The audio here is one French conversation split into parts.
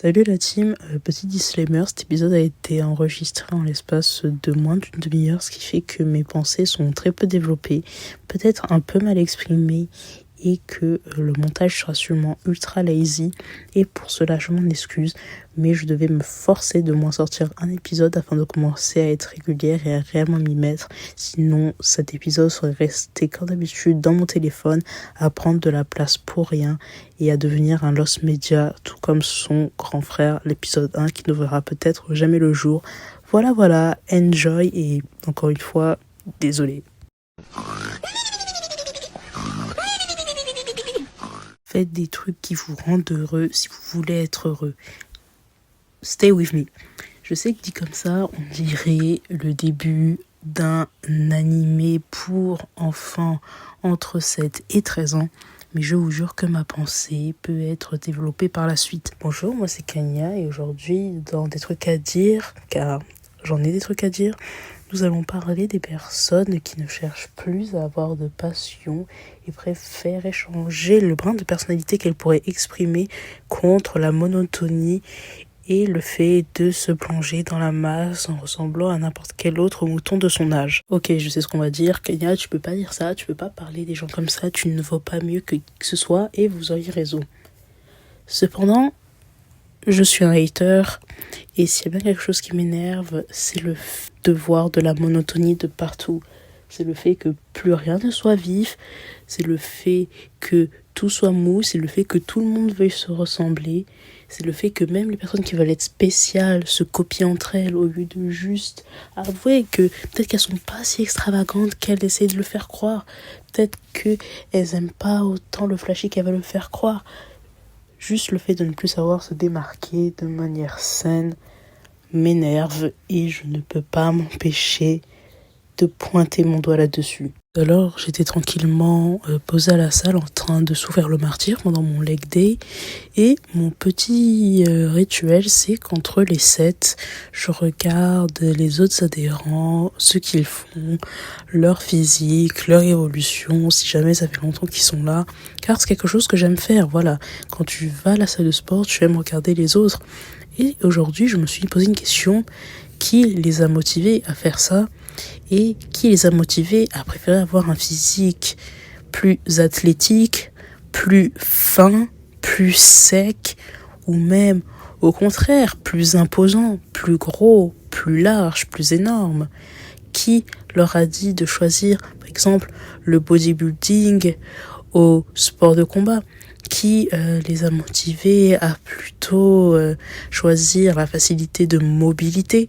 Salut la team, petit disclaimer, cet épisode a été enregistré en l'espace de moins d'une demi-heure, ce qui fait que mes pensées sont très peu développées, peut-être un peu mal exprimées et que le montage sera sûrement ultra lazy et pour cela je m'en excuse, mais je devais me forcer de moins sortir un épisode afin de commencer à être régulière et à réellement m'y mettre, sinon cet épisode serait resté comme d'habitude dans mon téléphone à prendre de la place pour rien et à devenir un lost media tout comme son grand frère l'épisode 1 qui ne verra peut-être jamais le jour. Voilà, enjoy et encore une fois, désolé. Faites des trucs qui vous rendent heureux si vous voulez être heureux. Stay with me. Je sais que dit comme ça, on dirait le début d'un animé pour enfants entre 7 et 13 ans. Mais je vous jure que ma pensée peut être développée par la suite. Bonjour, moi c'est Kanya et aujourd'hui, dans des trucs à dire, car j'en ai des trucs à dire, nous allons parler des personnes qui ne cherchent plus à avoir de passion et préfèrent échanger le brin de personnalité qu'elles pourraient exprimer contre la monotonie et le fait de se plonger dans la masse en ressemblant à n'importe quel autre mouton de son âge. Ok, je sais ce qu'on va dire. Kenya, tu peux pas dire ça, tu peux pas parler des gens comme ça, tu ne vaux pas mieux que ce soit et vous auriez raison. Cependant, je suis un hater et s'il y a bien quelque chose qui m'énerve, c'est le de voir de la monotonie de partout. C'est le fait que plus rien ne soit vif, c'est le fait que tout soit mou, c'est le fait que tout le monde veuille se ressembler, c'est le fait que même les personnes qui veulent être spéciales se copient entre elles au lieu de juste avouer que peut-être qu'elles sont pas si extravagantes qu'elles essayent de le faire croire, peut-être qu'elles aiment pas autant le flashy qu'elles veulent le faire croire. Juste le fait de ne plus savoir se démarquer de manière saine m'énerve et je ne peux pas m'empêcher de pointer mon doigt là-dessus. Alors j'étais tranquillement posée à la salle en train de souffrir le martyre pendant mon leg day et mon petit rituel c'est qu'entre les sets je regarde les autres adhérents, ce qu'ils font, leur physique, leur évolution, si jamais ça fait longtemps qu'ils sont là, car c'est quelque chose que j'aime faire, voilà. Quand tu vas à la salle de sport, tu aimes regarder les autres. Et aujourd'hui, je me suis posé une question, qui les a motivés à faire ça et qui les a motivés à préférer avoir un physique plus athlétique, plus fin, plus sec ou même au contraire plus imposant, plus gros, plus large, plus énorme. Qui leur a dit de choisir par exemple le bodybuilding au sport de combat? Qui les a motivés à plutôt choisir la facilité de mobilité,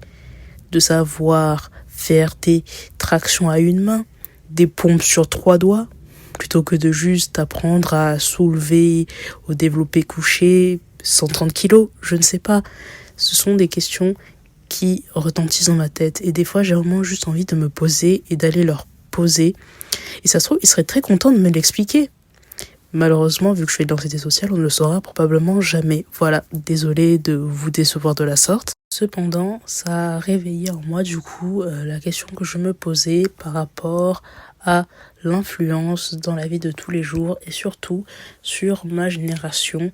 de savoir faire des tractions à une main, des pompes sur 3 doigts, plutôt que de juste apprendre à soulever au développé couché 130 kilos, je ne sais pas. Ce sont des questions qui retentissent dans ma tête et des fois j'ai vraiment juste envie de me poser et d'aller leur poser. Et ça se trouve, ils seraient très contents de me l'expliquer. Malheureusement, vu que je fais de l'anxiété sociale, on ne le saura probablement jamais. Voilà, désolée de vous décevoir de la sorte. Cependant, ça a réveillé en moi du coup la question que je me posais par rapport à l'influence dans la vie de tous les jours et surtout sur ma génération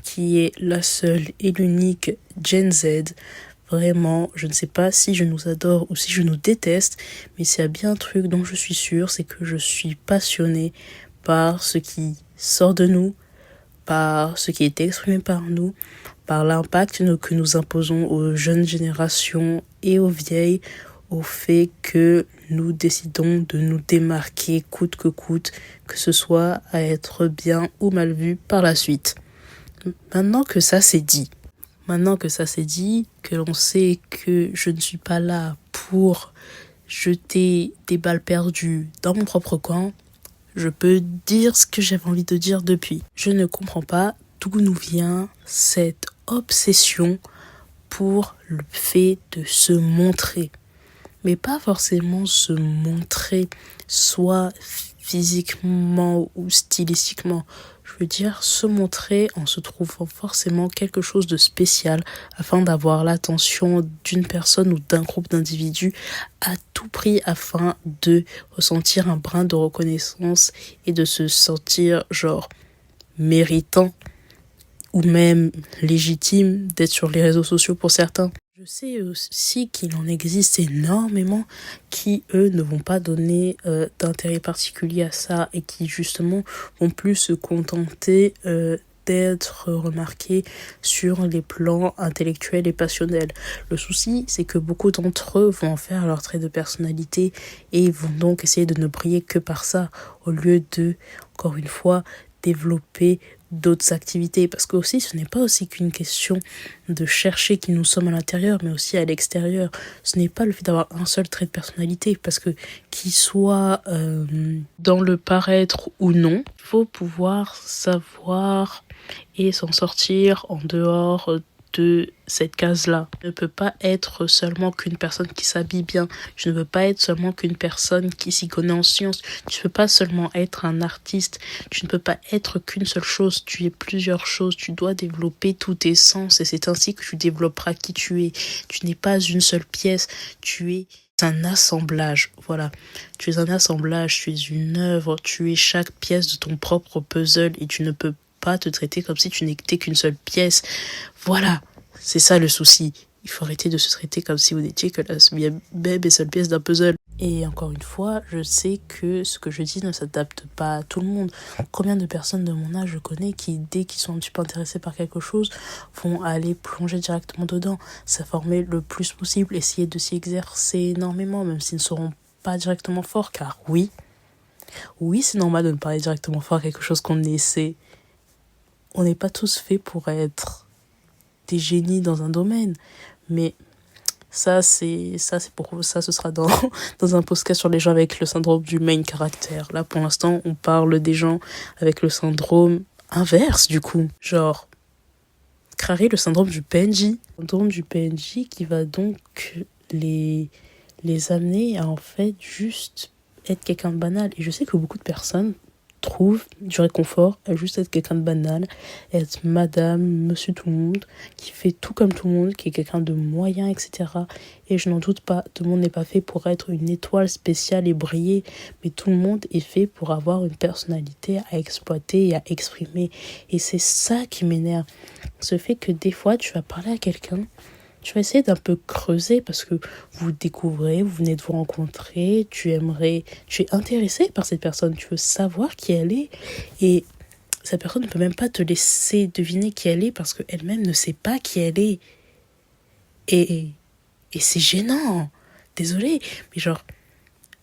qui est la seule et l'unique Gen Z. Vraiment, je ne sais pas si je nous adore ou si je nous déteste, mais s'il y a bien un truc dont je suis sûre, c'est que je suis passionnée par ce qui sort de nous, par ce qui est exprimé par nous, par l'impact que nous imposons aux jeunes générations et aux vieilles, au fait que nous décidons de nous démarquer coûte que ce soit à être bien ou mal vu par la suite. Maintenant que ça c'est dit, que l'on sait que je ne suis pas là pour jeter des balles perdues dans mon propre camp, je peux dire ce que j'avais envie de dire depuis. Je ne comprends pas d'où nous vient cette obsession pour le fait de se montrer. Mais pas forcément se montrer, soit physiquement ou stylistiquement. Je veux dire, se montrer en se trouvant forcément quelque chose de spécial afin d'avoir l'attention d'une personne ou d'un groupe d'individus à tout prix afin de ressentir un brin de reconnaissance et de se sentir genre méritant ou même légitime d'être sur les réseaux sociaux pour certains. Je sais aussi qu'il en existe énormément qui, eux, ne vont pas donner d'intérêt particulier à ça et qui, justement, vont plus se contenter d'être remarqués sur les plans intellectuels et passionnels. Le souci, c'est que beaucoup d'entre eux vont en faire leur trait de personnalité et ils vont donc essayer de ne briller que par ça, au lieu de, encore une fois, développer d'autres activités, parce que aussi ce n'est pas aussi qu'une question de chercher qui nous sommes à l'intérieur, mais aussi à l'extérieur. Ce n'est pas le fait d'avoir un seul trait de personnalité, parce que qu'il soit dans le paraître ou non, il faut pouvoir savoir et s'en sortir en dehors de cette case-là. Je ne peux pas être seulement qu'une personne qui s'habille bien. Je ne veux pas être seulement qu'une personne qui s'y connaît en sciences. Tu ne peux pas seulement être un artiste. Tu ne peux pas être qu'une seule chose. Tu es plusieurs choses. Tu dois développer tous tes sens et c'est ainsi que tu développeras qui tu es. Tu n'es pas une seule pièce. Tu es un assemblage. Voilà. Tu es un assemblage. Tu es une œuvre. Tu es chaque pièce de ton propre puzzle et tu ne peux pas te traiter comme si tu n'étais qu'une seule pièce. Voilà, c'est ça le souci. Il faut arrêter de se traiter comme si vous n'étiez que la même et seule pièce d'un puzzle. Et encore une fois, je sais que ce que je dis ne s'adapte pas à tout le monde. Combien de personnes de mon âge je connais qui, dès qu'ils sont un petit peu intéressés par quelque chose, vont aller plonger directement dedans, s'informer le plus possible, essayer de s'y exercer énormément, même s'ils ne seront pas directement forts, car oui, c'est normal de ne pas aller directement fort à quelque chose qu'on essaie. On n'est pas tous faits pour être des génies dans un domaine, mais ça ce sera dans un podcast sur les gens avec le syndrome du main character. Là pour l'instant on parle des gens avec le syndrome inverse, du coup, genre créer le syndrome du PNJ. Le syndrome du PNJ qui va donc les amener à en fait juste être quelqu'un de banal. Et je sais que beaucoup de personnes trouvent du réconfort à juste être quelqu'un de banal, être madame, monsieur tout le monde, qui fait tout comme tout le monde, qui est quelqu'un de moyen, etc. Et je n'en doute pas, tout le monde n'est pas fait pour être une étoile spéciale et briller, mais tout le monde est fait pour avoir une personnalité à exploiter et à exprimer. Et c'est ça qui m'énerve. Ce fait que des fois, tu vas parler à quelqu'un, tu vas essayer d'un peu creuser parce que vous découvrez, vous venez de vous rencontrer, tu es intéressé par cette personne, tu veux savoir qui elle est et cette personne ne peut même pas te laisser deviner qui elle est parce qu'elle-même ne sait pas qui elle est. Et c'est gênant. Désolée, mais genre,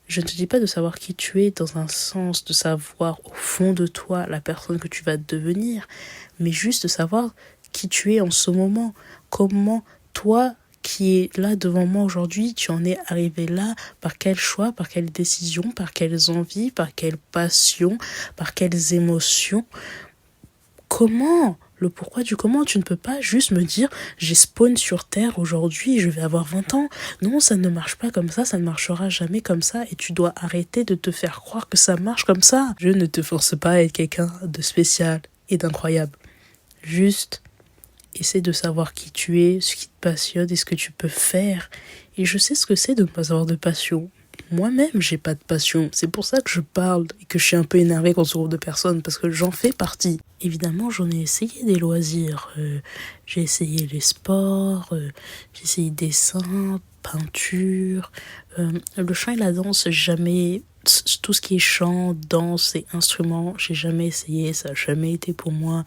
je ne te dis pas de savoir qui tu es dans un sens de savoir au fond de toi la personne que tu vas devenir, mais juste de savoir qui tu es en ce moment, comment toi qui es là devant moi aujourd'hui, tu en es arrivé là, par quel choix, par quelle décision, par quelles envies, par quelle passion, par quelles émotions. Comment ? Le pourquoi du comment, tu ne peux pas juste me dire j'ai spawn sur Terre aujourd'hui et je vais avoir 20 ans. Non, ça ne marche pas comme ça ne marchera jamais comme ça et tu dois arrêter de te faire croire que ça marche comme ça. Je ne te force pas à être quelqu'un de spécial et d'incroyable. Juste essaie de savoir qui tu es, ce qui te passionne et ce que tu peux faire. Et je sais ce que c'est de ne pas avoir de passion. Moi-même, j'ai pas de passion. C'est pour ça que je parle et que je suis un peu énervée contre ce groupe de personnes, parce que j'en fais partie. Évidemment, j'en ai essayé des loisirs. J'ai essayé les sports, j'ai essayé dessin, peinture, le chant et la danse, jamais. Tout ce qui est chant, danse et instruments, j'ai jamais essayé, ça n'a jamais été pour moi.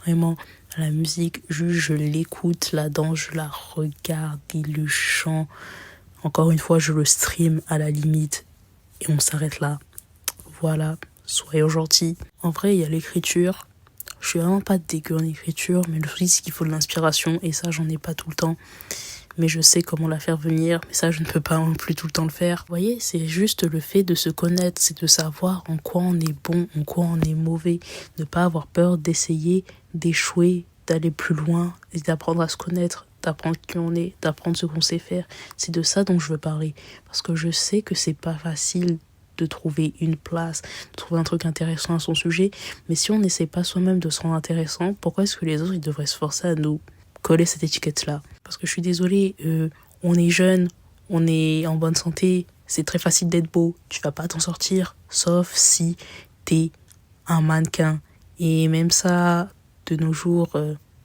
Vraiment, la musique, juste je l'écoute, la danse, je la regarde et le chant. Encore une fois, je le stream à la limite et on s'arrête là. Voilà, soyons gentils. En vrai, il y a l'écriture. Je suis vraiment pas dégueu en écriture, mais le souci c'est qu'il faut de l'inspiration et ça, j'en ai pas tout le temps. Mais je sais comment la faire venir, mais ça je ne peux pas non plus tout le temps le faire. Vous voyez, c'est juste le fait de se connaître, c'est de savoir en quoi on est bon, en quoi on est mauvais, ne pas avoir peur d'essayer, d'échouer, d'aller plus loin, et d'apprendre à se connaître, d'apprendre qui on est, d'apprendre ce qu'on sait faire. C'est de ça dont je veux parler, parce que je sais que c'est pas facile de trouver une place, de trouver un truc intéressant à son sujet, mais si on n'essaie pas soi-même de se rendre intéressant, pourquoi est-ce que les autres ils devraient se forcer à nous coller cette étiquette-là? Parce que je suis désolée, on est jeune, on est en bonne santé, c'est très facile d'être beau, tu vas pas t'en sortir, sauf si t'es un mannequin. Et même ça, de nos jours,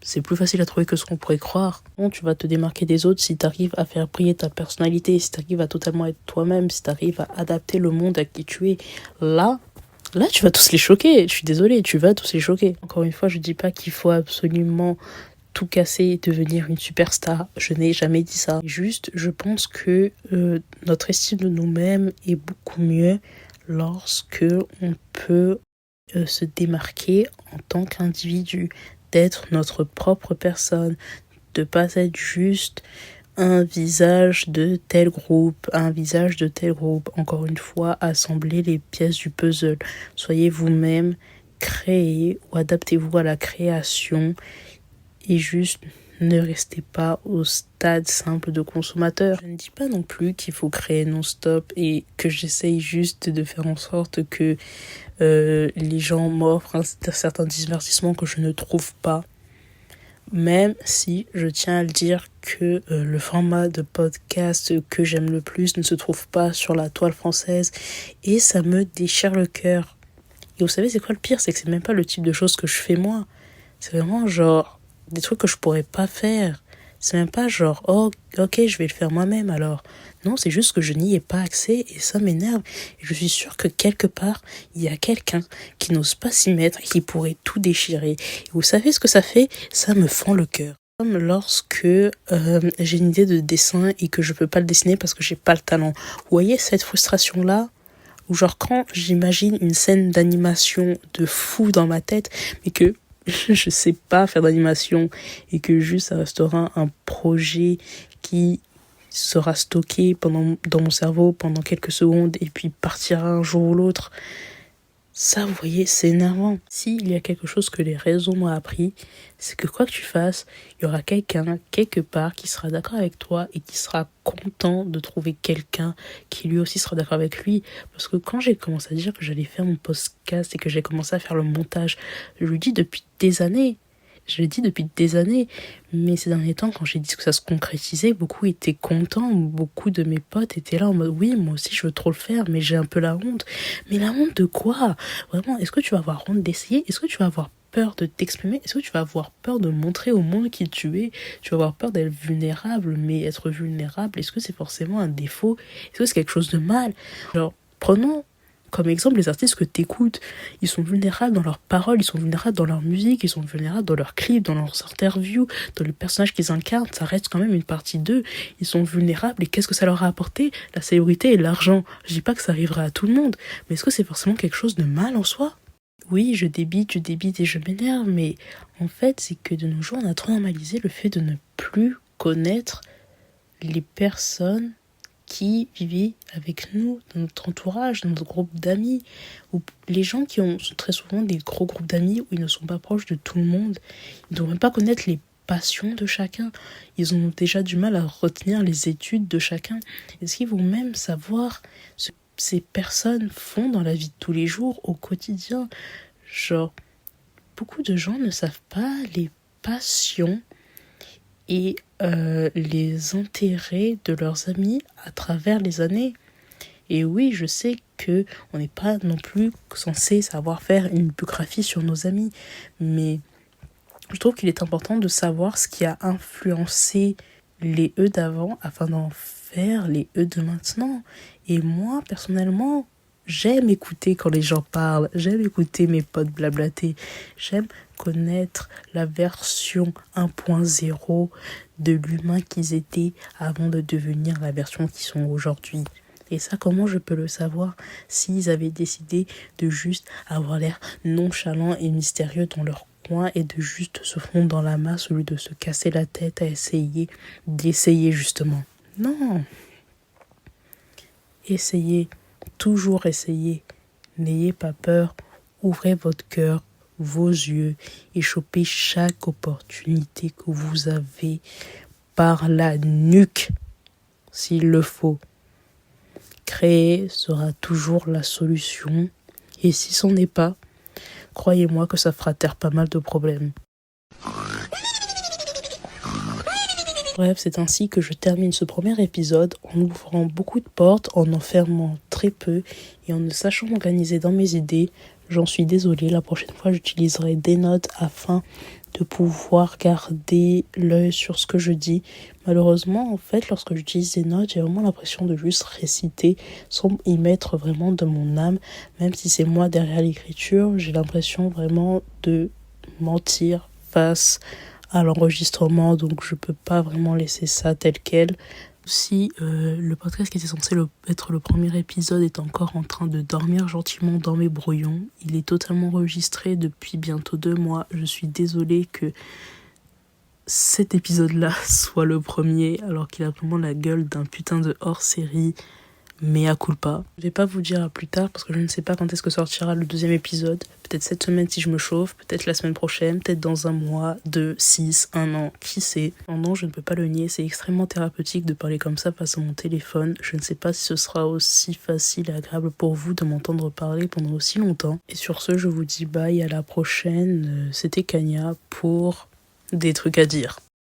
C'est plus facile à trouver que ce qu'on pourrait croire. Non, tu vas te démarquer des autres si tu arrives à faire briller ta personnalité, si tu arrives à totalement être toi-même, si tu arrives à adapter le monde à qui tu es. Là, tu vas tous les choquer. Je suis désolée, tu vas tous les choquer. Encore une fois, je dis pas qu'il faut absolument tout casser et devenir une superstar. Je n'ai jamais dit ça. Juste, je pense que notre estime de nous-mêmes est beaucoup mieux lorsque on peut se démarquer en tant qu'individu, d'être notre propre personne, de pas être juste un visage de tel groupe, Encore une fois, assemblez les pièces du puzzle. Soyez vous-même, créez ou adaptez-vous à la création et juste ne restez pas au stade simple de consommateur. Je ne dis pas non plus qu'il faut créer non-stop et que j'essaye juste de faire en sorte que les gens m'offrent un certain divertissement que je ne trouve pas. Même si je tiens à le dire que le format de podcast que j'aime le plus ne se trouve pas sur la toile française et ça me déchire le cœur. Et vous savez c'est quoi le pire? C'est que c'est même pas le type de choses que je fais moi. C'est vraiment genre des trucs que je pourrais pas faire. C'est même pas genre, oh, ok, je vais le faire moi-même alors. Non, c'est juste que je n'y ai pas accès et ça m'énerve. Et je suis sûre que quelque part, il y a quelqu'un qui n'ose pas s'y mettre et qui pourrait tout déchirer. Et vous savez ce que ça fait? Ça me fend le cœur. Comme lorsque j'ai une idée de dessin et que je peux pas le dessiner parce que j'ai pas le talent. Vous voyez cette frustration-là? Ou genre quand j'imagine une scène d'animation de fou dans ma tête, mais que je sais pas faire d'animation et que juste ça restera un projet qui sera stocké dans mon cerveau pendant quelques secondes et puis partira un jour ou l'autre. Ça, vous voyez, c'est énervant. S'il y a quelque chose que les réseaux m'ont appris, c'est que quoi que tu fasses, il y aura quelqu'un, quelque part, qui sera d'accord avec toi et qui sera content de trouver quelqu'un qui lui aussi sera d'accord avec lui. Parce que quand j'ai commencé à dire que j'allais faire mon podcast et que j'ai commencé à faire le montage, je le dis depuis des années. Mais ces derniers temps, quand j'ai dit que ça se concrétisait, beaucoup étaient contents, beaucoup de mes potes étaient là en mode oui, moi aussi je veux trop le faire, mais j'ai un peu la honte. Mais la honte de quoi? Vraiment, est-ce que tu vas avoir honte d'essayer? Est-ce que tu vas avoir peur de t'exprimer? Est-ce que tu vas avoir peur de montrer au monde qui tu es? Tu vas avoir peur d'être vulnérable, mais être vulnérable, est-ce que c'est forcément un défaut? Est-ce que c'est quelque chose de mal? Genre, prenons comme exemple les artistes que t'écoutes. Ils sont vulnérables dans leurs paroles, ils sont vulnérables dans leur musique, ils sont vulnérables dans leurs clips, dans leurs interviews, dans les personnages qu'ils incarnent. Ça reste quand même une partie d'eux. Ils sont vulnérables et qu'est-ce que ça leur a apporté? La célébrité et l'argent. Je dis pas que ça arrivera à tout le monde, mais est-ce que c'est forcément quelque chose de mal en soi? Oui, je débite et je m'énerve, mais en fait, c'est que de nos jours, on a trop normalisé le fait de ne plus connaître les personnes qui vivaient avec nous, dans notre entourage, dans notre groupe d'amis, ou les gens qui ont très souvent des gros groupes d'amis où ils ne sont pas proches de tout le monde. Ils ne doivent même pas connaître les passions de chacun. Ils ont déjà du mal à retenir les études de chacun. Est-ce qu'ils vont même savoir ce que ces personnes font dans la vie de tous les jours, au quotidien? Genre, beaucoup de gens ne savent pas les passions et les intérêts de leurs amis à travers les années. Et oui, je sais que on n'est pas non plus censé savoir faire une biographie sur nos amis, mais je trouve qu'il est important de savoir ce qui a influencé les eux d'avant afin d'en faire les eux de maintenant. Et moi, personnellement, j'aime écouter quand les gens parlent, j'aime écouter mes potes blablater, j'aime connaître la version 1.0 de l'humain qu'ils étaient avant de devenir la version qu'ils sont aujourd'hui. Et ça, comment je peux le savoir s'ils avaient décidé de juste avoir l'air nonchalant et mystérieux dans leur coin et de juste se fondre dans la masse au lieu de se casser la tête à d'essayer justement. Non. Essayez. Toujours essayez. N'ayez pas peur. Ouvrez votre cœur, vos yeux et chopez chaque opportunité que vous avez par la nuque, s'il le faut. Créer sera toujours la solution. Et si ce n'est pas, croyez-moi que ça fera taire pas mal de problèmes. Bref, c'est ainsi que je termine ce premier épisode en ouvrant beaucoup de portes, en fermant très peu et en ne sachant m'organiser dans mes idées. J'en suis désolée, la prochaine fois j'utiliserai des notes afin de pouvoir garder l'œil sur ce que je dis. Malheureusement, en fait, lorsque j'utilise des notes, j'ai vraiment l'impression de juste réciter sans y mettre vraiment de mon âme. Même si c'est moi derrière l'écriture, j'ai l'impression vraiment de mentir face à l'enregistrement, donc je peux pas vraiment laisser ça tel quel. Si le podcast qui était censé être le premier épisode est encore en train de dormir gentiment dans mes brouillons, il est totalement enregistré depuis bientôt 2 mois. Je suis désolée que cet épisode-là soit le premier, alors qu'il a vraiment la gueule d'un putain de hors-série. Mea culpa. Je vais pas vous dire à plus tard parce que je ne sais pas quand est-ce que sortira le 2e épisode. Peut-être cette semaine si je me chauffe, peut-être la semaine prochaine, peut-être dans 1 mois, 2, 6, 1 an, qui sait. Non, je ne peux pas le nier, c'est extrêmement thérapeutique de parler comme ça face à mon téléphone. Je ne sais pas si ce sera aussi facile et agréable pour vous de m'entendre parler pendant aussi longtemps. Et sur ce, je vous dis bye, à la prochaine. C'était Kanya pour des trucs à dire.